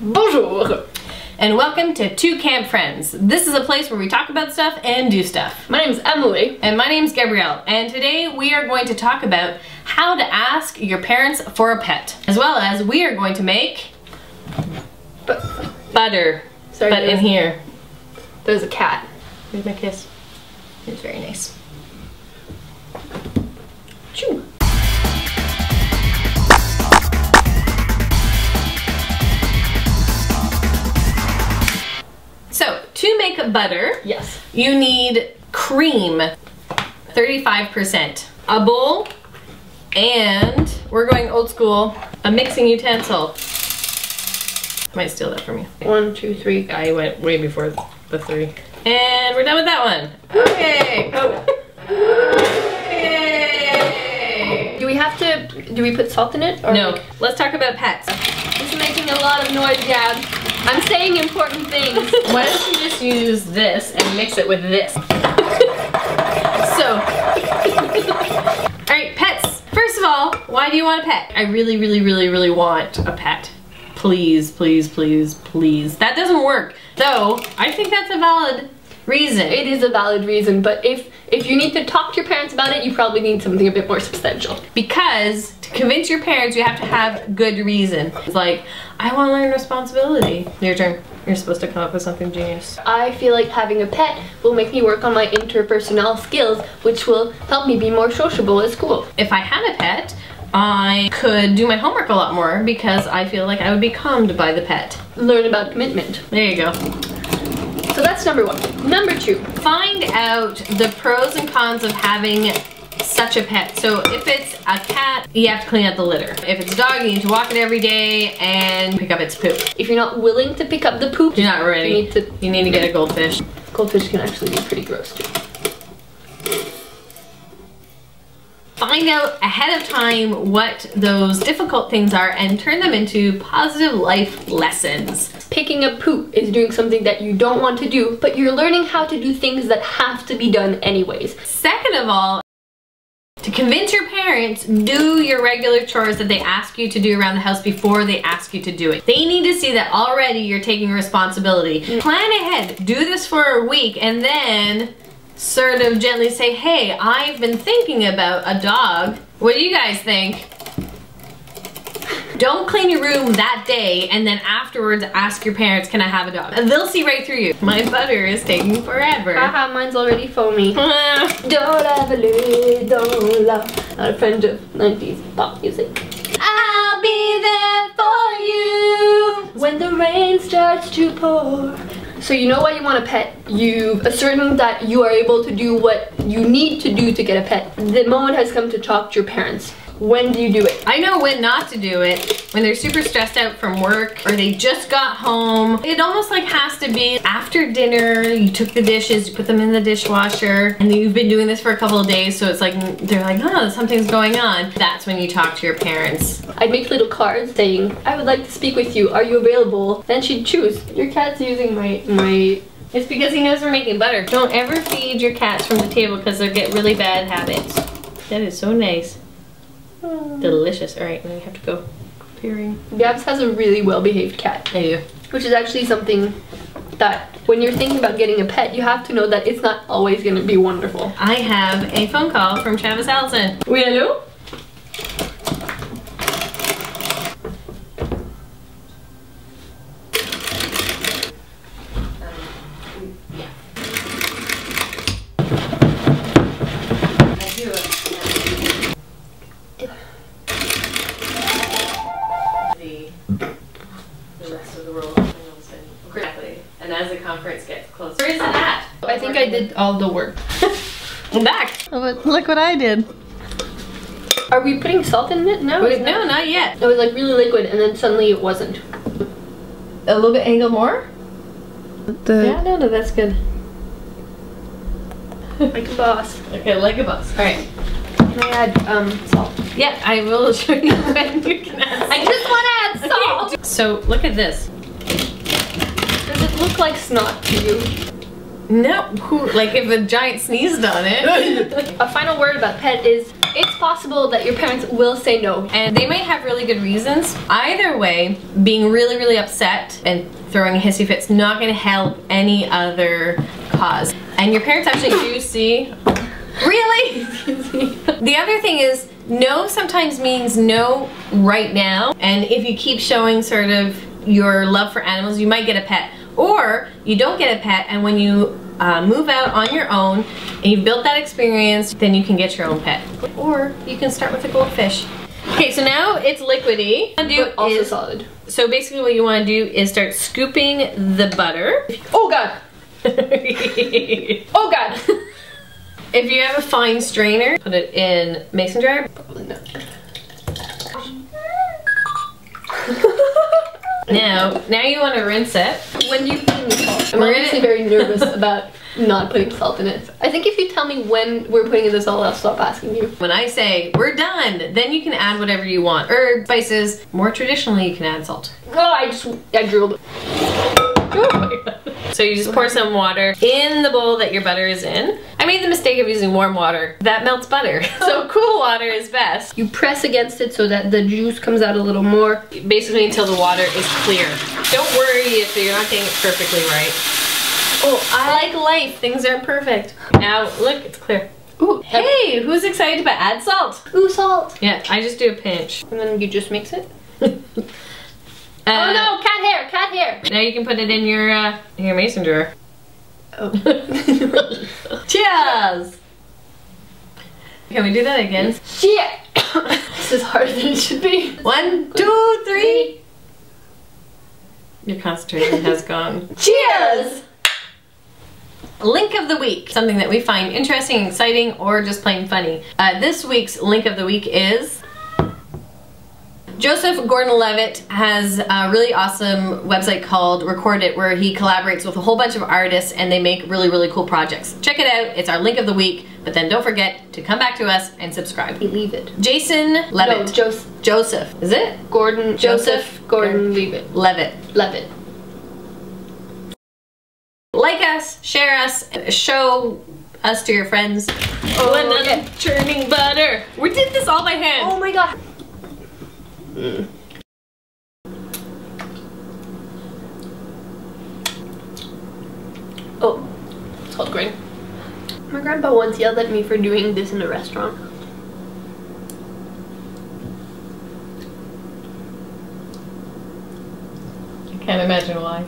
Bonjour! And welcome to Two Camp Friends. This is a place where we talk about stuff and do stuff. My name's Emily. And my name's Gabrielle. And today we are going to talk about how to ask your parents for a pet. As well as we are going to make butter. Sorry, but in here. There's a cat. Here's my kiss. It's very nice. Choo! So, to make butter, Yes. you need cream, 35%, a bowl, and we're going old school, a mixing utensil. I might steal that from you. 1, 2, 3. I went way before the 3. And we're done with that one. Okay. Oh. Yay. Do we put salt in it? Or No, let's talk about pets. This is making a lot of noise, Gab. I'm saying important things. Why don't you just use this and mix it with this? So, alright, pets. First of all, why do you want a pet? I really, really, really, really want a pet. Please, please, please, please. That doesn't work. Though, I think that's a valid reason. It is a valid reason, but if you need to talk to your parents about it, you probably need something a bit more substantial. Because to convince your parents, you have to have good reason. It's like, I want to learn responsibility. Your turn. You're supposed to come up with something genius. I feel like having a pet will make me work on my interpersonal skills, which will help me be more sociable at school. If I had a pet, I could do my homework a lot more because I feel like I would be calmed by the pet. Learn about commitment. There you go. So that's number 1. Number 2. Find out the pros and cons of having such a pet. So if it's a cat, you have to clean out the litter. If it's a dog, you need to walk it every day and pick up its poop. If you're not willing to pick up the poop, You're not ready. you need to get a goldfish. Goldfish can actually be pretty gross too. Find out ahead of time what those difficult things are and turn them into positive life lessons. Picking up poop is doing something that you don't want to do, but you're learning how to do things that have to be done anyways. Second of all, to convince your parents, do your regular chores that they ask you to do around the house before they ask you to do it. They need to see that already you're taking responsibility. Plan ahead, do this for a week, and then sort of gently say, hey, I've been thinking about a dog. What do you guys think? Don't clean your room that day and then afterwards ask your parents, can I have a dog? And they'll see right through you. My butter is taking forever. Haha, mine's already foamy. Don't ever live, don't love. Not a friend of 90s pop music. I'll be there for you when the rain starts to pour. So you know why you want a pet. You've ascertained that you are able to do what you need to do to get a pet. The moment has come to talk to your parents. When do you do it? I know when not to do it. When they're super stressed out from work or they just got home. It almost like has to be after dinner, you took the dishes, you put them in the dishwasher, and you've been doing this for a couple of days, so it's like, they're like, oh, something's going on. That's when you talk to your parents. I'd make little cards saying, I would like to speak with you, are you available? Then she'd choose. Your cat's using my... It's because he knows we're making butter. Don't ever feed your cats from the table because they'll get really bad habits. That is so nice. Delicious. Alright, now you have to go peering. Gabs has a really well-behaved cat. I do. Which is actually something that when you're thinking about getting a pet, you have to know that it's not always going to be wonderful. I have a phone call from Travis Allison. Oui, hello? And as the conference gets closer, where is it at? I think I did all the work. I'm back. Look what I did. Are we putting salt in it? No. No, not yet. It was like really liquid and then suddenly it wasn't. A little bit angled more? Yeah, no, that's good. Like a boss. Okay, like a boss. Alright. Can I add salt? Yeah, I will show you when you can add salt. I just want to add salt! So, look at this. Does it look like snot to you? No, like if a giant sneezed on it. A final word about pet is it's possible that your parents will say no. And they might have really good reasons. Either way, being really, really upset and throwing a hissy fit's not gonna help any other cause. And your parents actually do see, really? The other thing is, no sometimes means no right now. And if you keep showing sort of your love for animals, you might get a pet. Or you don't get a pet, and when you move out on your own and you've built that experience, then you can get your own pet. Or you can start with a goldfish. Okay, so now it's liquidy. But also solid. So basically what you want to do is start scooping the butter. Oh god! Oh god! If you have a fine strainer, put it in mason jar. Probably not. Now you want to rinse it. When you put in the salt, I'm honestly very nervous about not putting salt in it. I think if you tell me when we're putting in the salt, I'll stop asking you. When I say we're done, then you can add whatever you want. Herbs, spices. More traditionally, you can add salt. Oh, I drooled. So you just pour some water in the bowl that your butter is in. I made the mistake of using warm water. That melts butter. So cool water is best. You press against it so that the juice comes out a little more. Basically until the water is clear. Don't worry if you're not getting it perfectly right. Oh, I like life. Things aren't perfect. Now, look, it's clear. Ooh, hey, who's excited about add salt? Ooh, salt. Yeah, I just do a pinch. And then you just mix it. Oh no, cat hair. Now you can put it in your mason jar. Oh. Cheers! Can we do that again? Shit! This is harder than it should be. 1, 2, 3. Your concentration has gone. Cheers! Link of the week. Something that we find interesting, exciting, or just plain funny. This week's link of the week is... Joseph Gordon-Levitt has a really awesome website called Record It, where he collaborates with a whole bunch of artists and they make really, really cool projects. Check it out. It's our link of the week, but then don't forget to come back to us and subscribe. Leave it. Jason Levitt. No, Joseph. Is it? Gordon. Joseph Gordon Levitt. Levitt. Like us, share us, show us to your friends. Oh, another churning butter. We did this all by hand. Oh my god. Oh, salt grain. My grandpa once yelled at me for doing this in a restaurant. I can't imagine why.